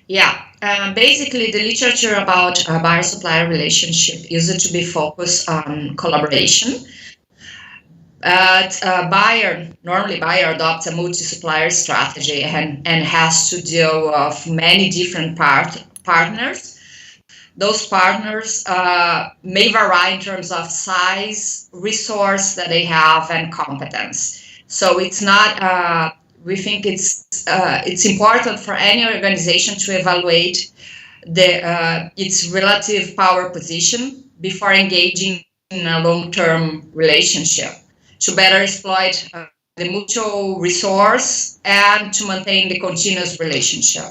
Yeah, basically the literature about buyer-supplier relationship used to be focused on collaboration. But normally buyer adopts a multi-supplier strategy and has to deal with many different partners. Those partners may vary in terms of size, resource that they have, and competence. So it's not. We think it's important for any organization to evaluate its relative power position before engaging in a long-term relationship to better exploit the mutual resource and to maintain the continuous relationship.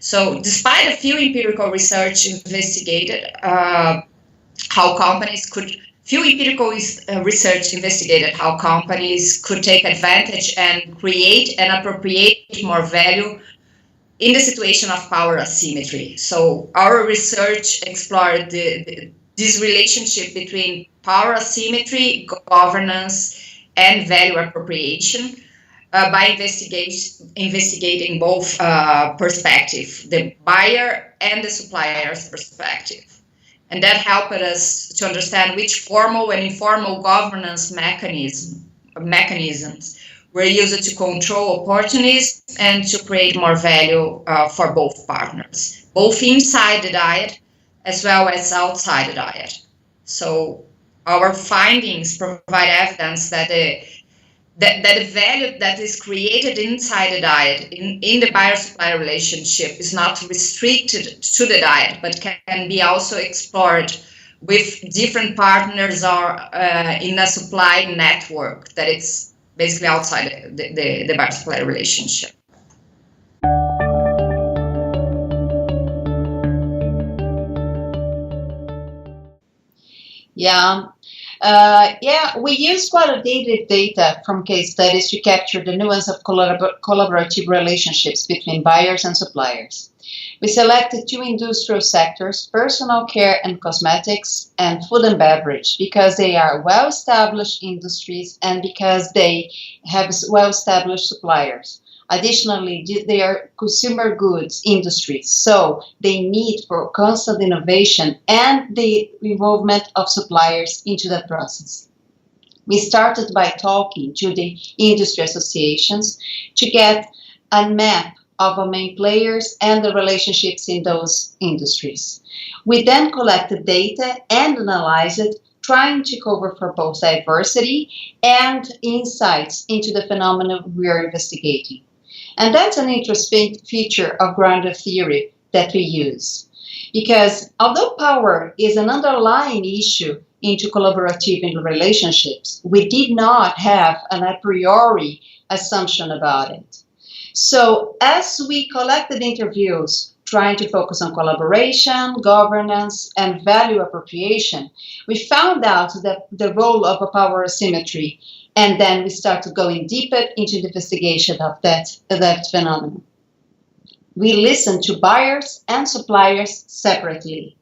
So, despite a few empirical research investigated how companies could, few empirical research investigated how companies could take advantage and create and appropriate more value in the situation of power asymmetry. So, our research explored this relationship between power asymmetry, governance, and value appropriation by investigating both perspectives, the buyer and the supplier's perspective. And that helped us to understand which formal and informal governance mechanisms were used to control opportunities and to create more value for both partners, both inside the diet as well as outside the diet. So our findings provide evidence that the value that is created inside the diet, in the buyer-supplier relationship, is not restricted to the diet, but can be also explored with different partners or in a supply network that it's basically outside the buyer-supplier relationship. Yeah. We use qualitative data from case studies to capture the nuance of collaborative relationships between buyers and suppliers. We selected two industrial sectors, personal care and cosmetics, and food and beverage, because they are well-established industries and because they have well-established suppliers. Additionally, they are consumer goods industries, so they need for constant innovation and the involvement of suppliers into that process. We started by talking to the industry associations to get a map of the main players and the relationships in those industries. We then collected data and analyzed it, trying to cover for both diversity and insights into the phenomena we are investigating. And that's an interesting feature of grounded theory that we use. Because although power is an underlying issue into collaborative relationships, we did not have an a priori assumption about it. So as we collected interviews trying to focus on collaboration, governance, and value appropriation, we found out that the role of a power asymmetry, and then we started going deeper into the investigation of that phenomenon. We listened to buyers and suppliers separately,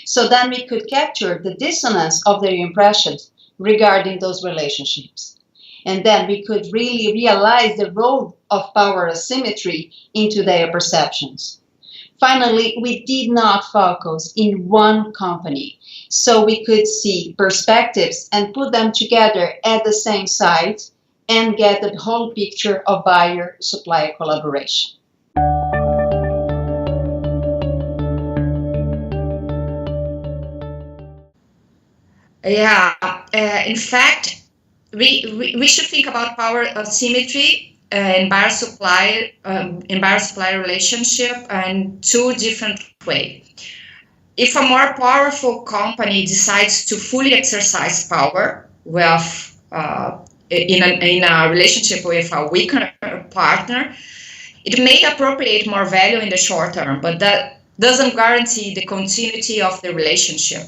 so then we could capture the dissonance of their impressions regarding those relationships. And then we could really realize the role of power asymmetry into their perceptions. Finally, we did not focus in one company, so we could see perspectives and put them together at the same site and get the whole picture of buyer-supplier collaboration. Yeah, in fact, we should think about power asymmetry in buyer-supplier relationship in two different ways. If a more powerful company decides to fully exercise power with in a relationship with a weaker partner, it may appropriate more value in the short term, but that doesn't guarantee the continuity of the relationship.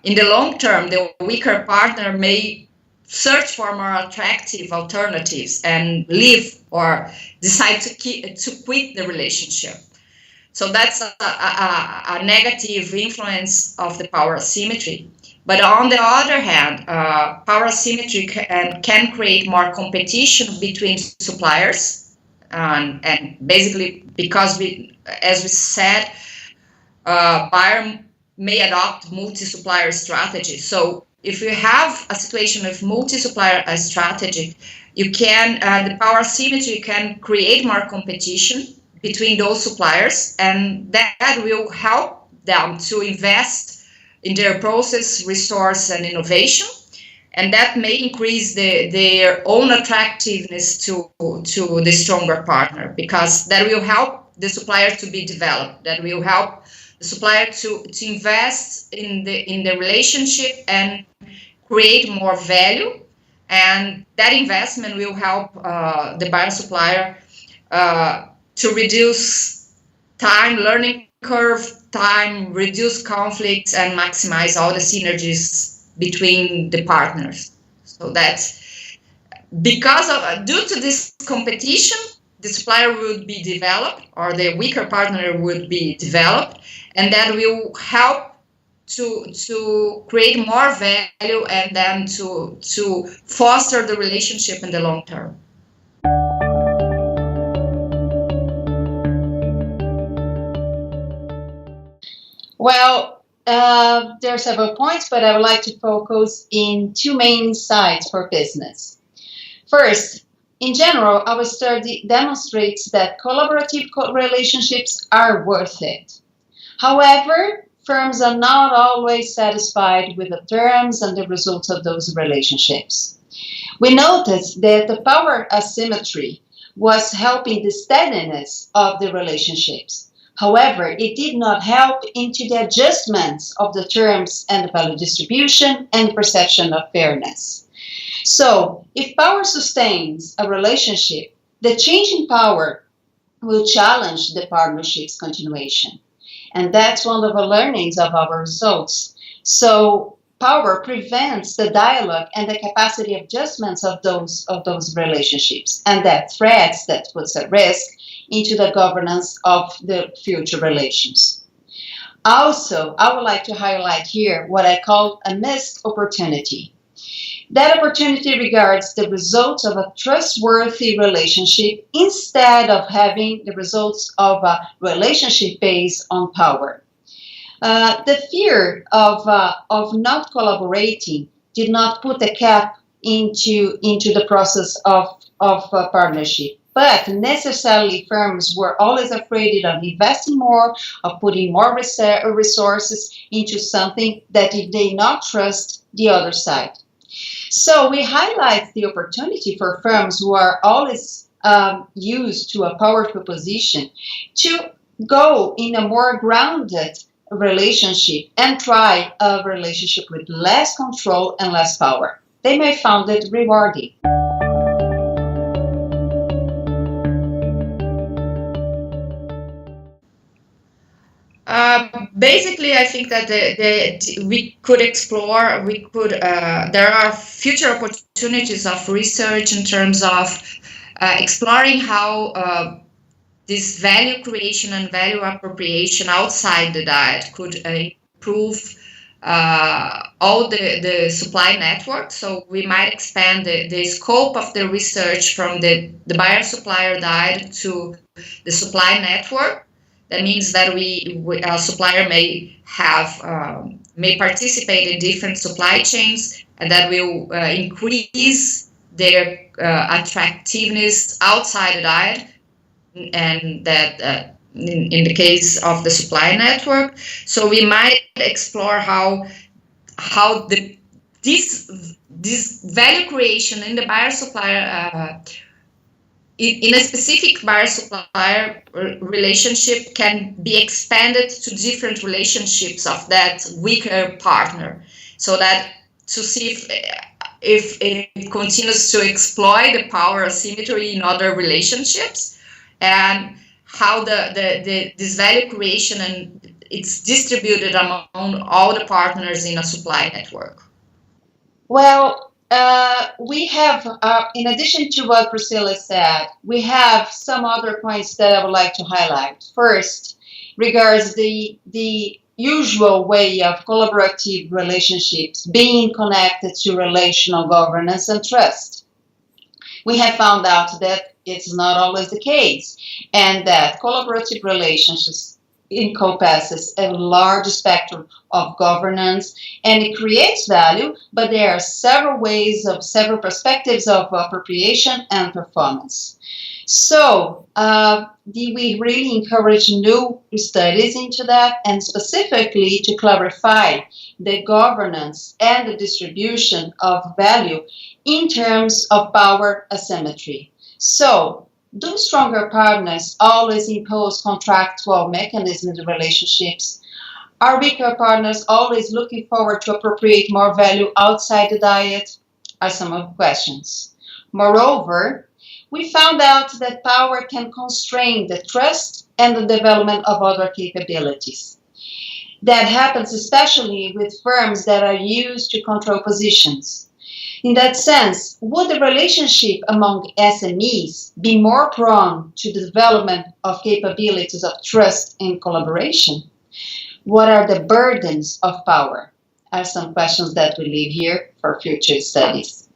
In the long term, the weaker partner may search for more attractive alternatives and leave or decide to quit the relationship. So that's a negative influence of the power asymmetry. But on the other hand, power asymmetry can create more competition between suppliers And basically, because as we said, buyer may adopt multi-supplier strategy. So if you have a situation of multi-supplier strategy, you can the power asymmetry can create more competition between those suppliers, and that will help them to invest in their process, resource, and innovation, and that may increase their own attractiveness to the stronger partner, because that will help the supplier to be developed. That will help the supplier to invest in the relationship and create more value, and that investment will help the buyer supplier to reduce time, learning curve time, reduce conflicts, and maximize all the synergies between the partners. So that's because of due to this competition, the supplier would be developed, or the weaker partner would be developed, and that will help to create more value and then to foster the relationship in the long term. Well, there are several points, but I would like to focus in two main sides for business. First, in general, our study demonstrates that collaborative relationships are worth it. However, firms are not always satisfied with the terms and the results of those relationships. We noticed that the power asymmetry was helping the steadiness of the relationships. However, it did not help into the adjustments of the terms and the value distribution and perception of fairness. So, if power sustains a relationship, the change in power will challenge the partnership's continuation. And that's one of the learnings of our results. So, power prevents the dialogue and the capacity of adjustments of those relationships, and that threats that puts at risk into the governance of the future relations. Also, I would like to highlight here what I call a missed opportunity. That opportunity regards the results of a trustworthy relationship instead of having the results of a relationship based on power. The fear of not collaborating did not put a cap into the process of partnership. But necessarily, firms were always afraid of investing more, of putting more resources into something that if they not trust the other side. So we highlight the opportunity for firms who are always used to a powerful position to go in a more grounded relationship and try a relationship with less control and less power. They may find it rewarding. Basically, I think that we could explore, there are future opportunities of research in terms of exploring how this value creation and value appropriation outside the diet could improve all the supply network. So we might expand the scope of the research from the buyer supplier diet to the supply network. That means that a supplier may participate in different supply chains, and that will increase their attractiveness outside the diet, and that in the case of the supply network. So we might explore how this value creation in the buyer supplier in a specific buyer supplier relationship can be expanded to different relationships of that weaker partner, so that to see if it continues to exploit the power asymmetry in other relationships, and how this value creation and it's distributed among all the partners in a supply network. Well, we have, in addition to what Priscilla said, we have some other points that I would like to highlight. First, regards the usual way of collaborative relationships being connected to relational governance and trust. We have found out that it's not always the case, and that collaborative relationships encompasses a large spectrum of governance and it creates value, but there are several perspectives of appropriation and performance. So, we really encourage new studies into that and specifically to clarify the governance and the distribution of value in terms of power asymmetry. So, do stronger partners always impose contractual mechanisms in relationships? Are weaker partners always looking forward to appropriate more value outside the diet? Are some of the questions. Moreover, we found out that power can constrain the trust and the development of other capabilities. That happens especially with firms that are used to control positions. In that sense, would the relationship among SMEs be more prone to the development of capabilities of trust and collaboration? What are the burdens of power? Are some questions that we leave here for future studies.